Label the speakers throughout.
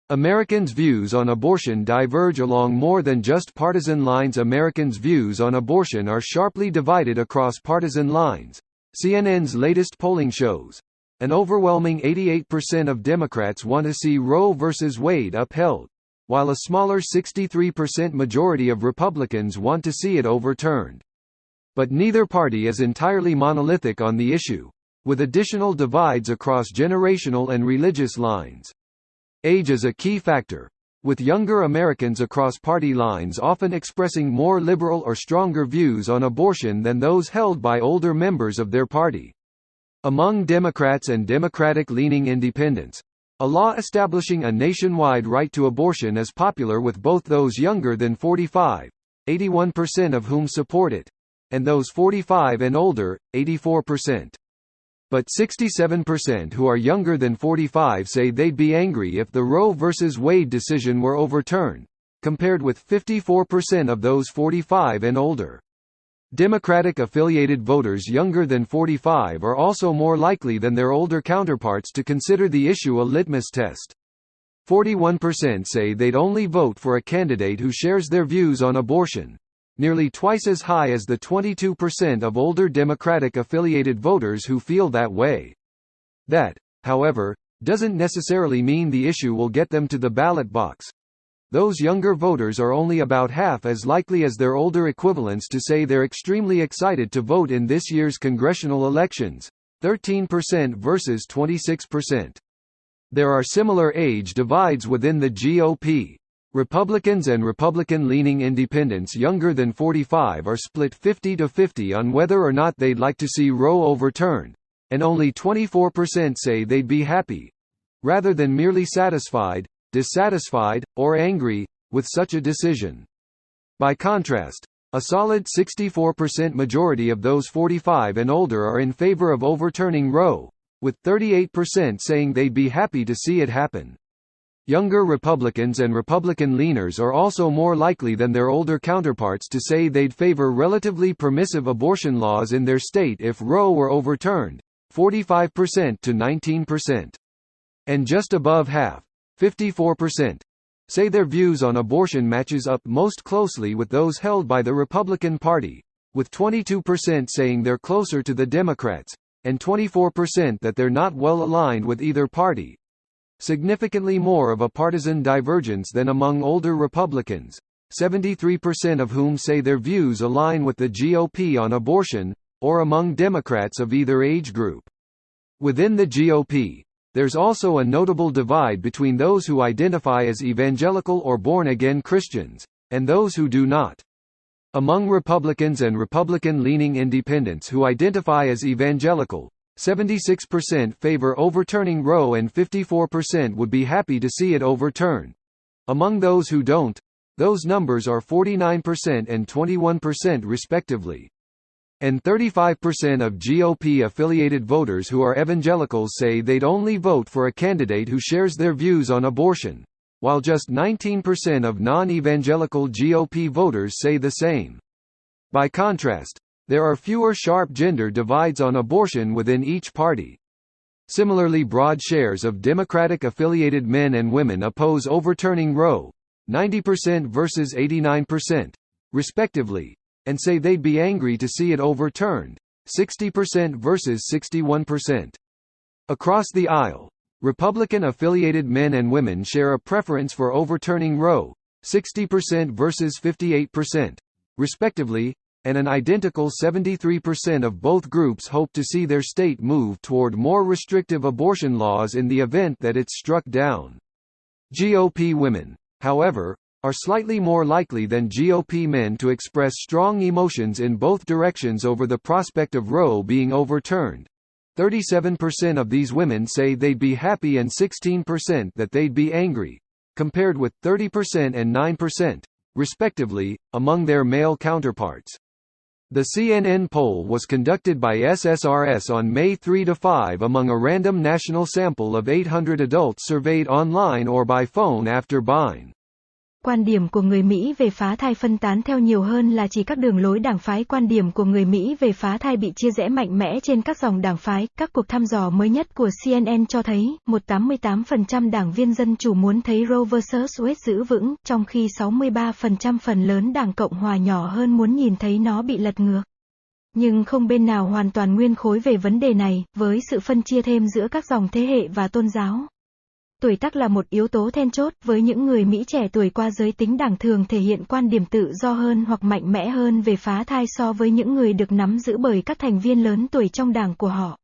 Speaker 1: Americans' views on abortion diverge along more than just partisan lines. Americans' views on abortion are sharply divided across partisan lines, CNN's latest polling shows. An overwhelming 88% of Democrats want to see Roe v. Wade upheld, while a smaller 63% majority of Republicans want to see it overturned. But neither party is entirely monolithic on the issue, with additional divides across generational and religious lines. Age is a key factor, with younger Americans across party lines often expressing more liberal or stronger views on abortion than those held by older members of their party. Among Democrats and Democratic-leaning independents, a law establishing a nationwide right to abortion is popular with both those younger than 45, 81% of whom support it, and those 45 and older, 84%. But 67% who are younger than 45 say they'd be angry if the Roe v. Wade decision were overturned, compared with 54% of those 45 and older. Democratic-affiliated voters younger than 45 are also more likely than their older counterparts to consider the issue a litmus test. 41% say they'd only vote for a candidate who shares their views on abortion, nearly twice as high as the 22% of older Democratic-affiliated voters who feel that way. That, however, doesn't necessarily mean the issue will get them to the ballot box. Those younger voters are only about half as likely as their older equivalents to say they're extremely excited to vote in this year's congressional elections, 13% versus 26%. There are similar age divides within the GOP. Republicans and Republican-leaning independents younger than 45 are split 50-50 on whether or not they'd like to see Roe overturned, and only 24% say they'd be happy, rather than merely satisfied, dissatisfied, or angry, with such a decision. By contrast, a solid 64% majority of those 45 and older are in favor of overturning Roe, with 38% saying they'd be happy to see it happen. Younger Republicans and Republican leaners are also more likely than their older counterparts to say they'd favor relatively permissive abortion laws in their state if Roe were overturned, 45% to 19%. And just above half, 54%, say their views on abortion matches up most closely with those held by the Republican Party, with 22% saying they're closer to the Democrats, and 24% that they're not well aligned with either party. Significantly more of a partisan divergence than among older Republicans, 73% of whom say their views align with the GOP on abortion, or among Democrats of either age group. Within the GOP, there's also a notable divide between those who identify as evangelical or born-again Christians, and those who do not. Among Republicans and Republican-leaning independents who identify as evangelical, 76% favor overturning Roe and 54% would be happy to see it overturned. Among those who don't, those numbers are 49% and 21% respectively. And 35% of GOP-affiliated voters who are evangelicals say they'd only vote for a candidate who shares their views on abortion, while just 19% of non-evangelical GOP voters say the same. By contrast, there are fewer sharp gender divides on abortion within each party. Similarly, broad shares of Democratic-affiliated men and women oppose overturning Roe, 90% versus 89%, respectively, and say they'd be angry to see it overturned, 60% versus 61%. Across the aisle, Republican-affiliated men and women share a preference for overturning Roe, 60% versus 58%, respectively, and an identical 73% of both groups hope to see their state move toward more restrictive abortion laws in the event that it's struck down. GOP women, however, are slightly more likely than GOP men to express strong emotions in both directions over the prospect of Roe being overturned. 37% of these women say they'd be happy and 16% that they'd be angry, compared with 30% and 9%, respectively, among their male counterparts. The CNN poll was conducted by SSRS on May 3–5 among a random national sample of 800 adults surveyed online or by phone after buying.
Speaker 2: quan điểm của người Mỹ về phá thai phân tán theo nhiều hơn là chỉ các đường lối đảng phái. Quan điểm của người Mỹ về phá thai bị chia rẽ mạnh mẽ trên các dòng đảng phái. Các cuộc thăm dò mới nhất của CNN cho thấy, 88% đảng viên Dân Chủ muốn thấy Roe vs. Wade giữ vững, trong khi 63% phần lớn đảng Cộng Hòa nhỏ hơn muốn nhìn thấy nó bị lật ngược. Nhưng không bên nào hoàn toàn nguyên khối về vấn đề này, với sự phân chia thêm giữa các dòng thế hệ và tôn giáo. Tuổi tác là một yếu tố then chốt, với những người Mỹ trẻ tuổi qua giới tính đảng thường thể hiện quan điểm tự do hơn hoặc mạnh mẽ hơn về phá thai so với những người được nắm giữ bởi các thành viên lớn tuổi trong đảng của họ.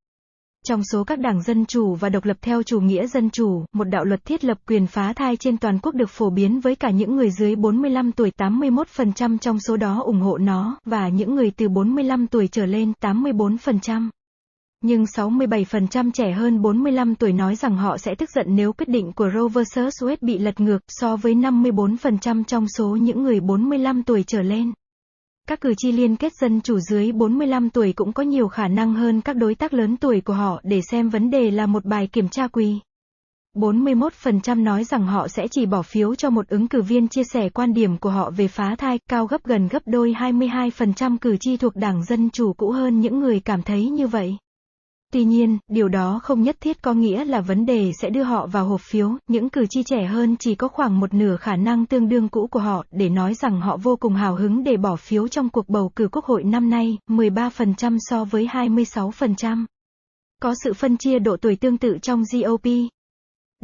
Speaker 2: Trong số các đảng Dân Chủ và độc lập theo chủ nghĩa dân chủ, một đạo luật thiết lập quyền phá thai trên toàn quốc được phổ biến với cả những người dưới 45 tuổi 81% trong số đó ủng hộ nó, và những người từ 45 tuổi trở lên 84%. Nhưng 67% trẻ hơn 45 tuổi nói rằng họ sẽ tức giận nếu quyết định của Roe vs. Wade bị lật ngược, so với 54% trong số những người 45 tuổi trở lên. Các cử tri liên kết Dân Chủ dưới 45 tuổi cũng có nhiều khả năng hơn các đối tác lớn tuổi của họ để xem vấn đề là một bài kiểm tra quỳ. 41% nói rằng họ sẽ chỉ bỏ phiếu cho một ứng cử viên chia sẻ quan điểm của họ về phá thai, cao gần gấp đôi 22% cử tri thuộc Đảng Dân Chủ cũ hơn những người cảm thấy như vậy. Tuy nhiên, điều đó không nhất thiết có nghĩa là vấn đề sẽ đưa họ vào hộp phiếu. Những cử tri trẻ hơn chỉ có khoảng một nửa khả năng tương đương cũ của họ để nói rằng họ vô cùng hào hứng để bỏ phiếu trong cuộc bầu cử quốc hội năm nay, 13% so với 26%. Có sự phân chia độ tuổi tương tự trong GOP.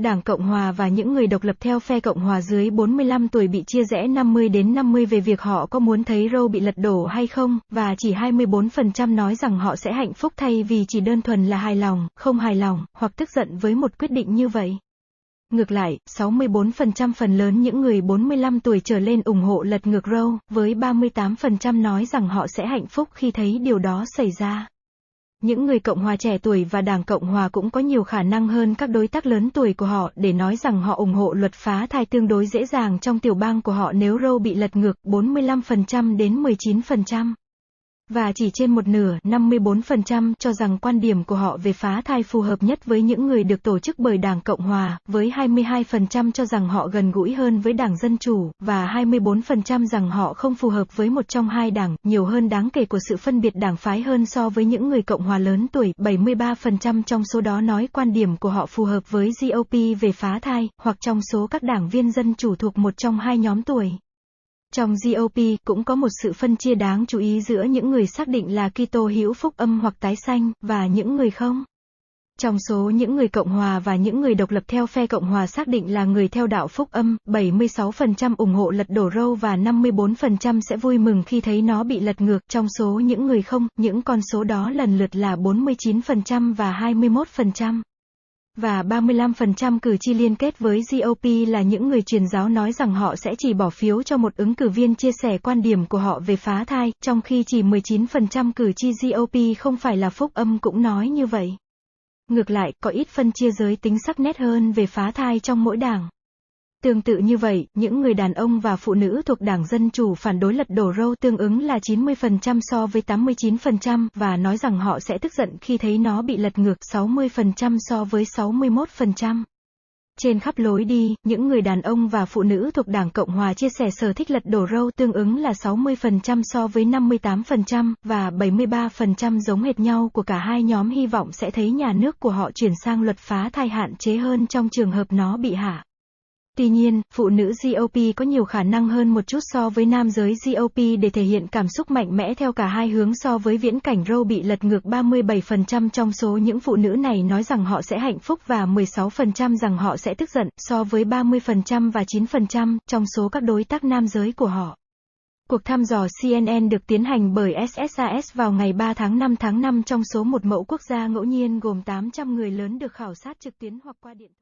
Speaker 2: Đảng Cộng Hòa và những người độc lập theo phe Cộng Hòa dưới 45 tuổi bị chia rẽ 50-50 về việc họ có muốn thấy Roe bị lật đổ hay không, và chỉ 24% nói rằng họ sẽ hạnh phúc thay vì chỉ đơn thuần là hài lòng, không hài lòng, hoặc tức giận với một quyết định như vậy. Ngược lại, 64% phần lớn những người 45 tuổi trở lên ủng hộ lật ngược Roe, với 38% nói rằng họ sẽ hạnh phúc khi thấy điều đó xảy ra. Những người Cộng hòa trẻ tuổi và Đảng Cộng hòa cũng có nhiều khả năng hơn các đối tác lớn tuổi của họ để nói rằng họ ủng hộ luật phá thai tương đối dễ dàng trong tiểu bang của họ nếu Roe bị lật ngược, 45% đến 19%. Và chỉ trên một nửa, 54%, cho rằng quan điểm của họ về phá thai phù hợp nhất với những người được tổ chức bởi Đảng Cộng Hòa, với 22% cho rằng họ gần gũi hơn với Đảng Dân Chủ, và 24% rằng họ không phù hợp với một trong hai đảng, nhiều hơn đáng kể của sự phân biệt đảng phái hơn so với những người Cộng Hòa lớn tuổi. 73% trong số đó nói quan điểm của họ phù hợp với GOP về phá thai, hoặc trong số các đảng viên Dân Chủ thuộc một trong hai nhóm tuổi. Trong GOP, cũng có một sự phân chia đáng chú ý giữa những người xác định là Kitô hữu phúc âm hoặc tái sanh, và những người không. Trong số những người Cộng hòa và những người độc lập theo phe Cộng hòa xác định là người theo đạo phúc âm, 76% ủng hộ lật đổ Roe và 54% sẽ vui mừng khi thấy nó bị lật ngược. Trong số những người không, những con số đó lần lượt là 49% và 21%. Và 35% cử tri liên kết với GOP là những người truyền giáo nói rằng họ sẽ chỉ bỏ phiếu cho một ứng cử viên chia sẻ quan điểm của họ về phá thai, trong khi chỉ 19% cử tri GOP không phải là phúc âm cũng nói như vậy. Ngược lại, có ít phân chia giới tính sắc nét hơn về phá thai trong mỗi đảng. Tương tự như vậy, những người đàn ông và phụ nữ thuộc Đảng Dân Chủ phản đối lật đổ Roe tương ứng là 90% so với 89%, và nói rằng họ sẽ tức giận khi thấy nó bị lật ngược, 60% so với 61%. Trên khắp lối đi, những người đàn ông và phụ nữ thuộc Đảng Cộng Hòa chia sẻ sở thích lật đổ Roe tương ứng là 60% so với 58%, và 73% giống hệt nhau của cả hai nhóm hy vọng sẽ thấy nhà nước của họ chuyển sang luật phá thai hạn chế hơn trong trường hợp nó bị hạ. Tuy nhiên, phụ nữ GOP có nhiều khả năng hơn một chút so với nam giới GOP để thể hiện cảm xúc mạnh mẽ theo cả hai hướng so với viễn cảnh Roe bị lật ngược. 37% trong số những phụ nữ này nói rằng họ sẽ hạnh phúc và 16% rằng họ sẽ tức giận, so với 30% và 9% trong số các đối tác nam giới của họ. Cuộc thăm dò CNN được tiến hành bởi SSAS vào ngày 3 tháng 5 trong số một mẫu quốc gia ngẫu nhiên gồm 800 người lớn được khảo sát trực tuyến hoặc qua điện thoại.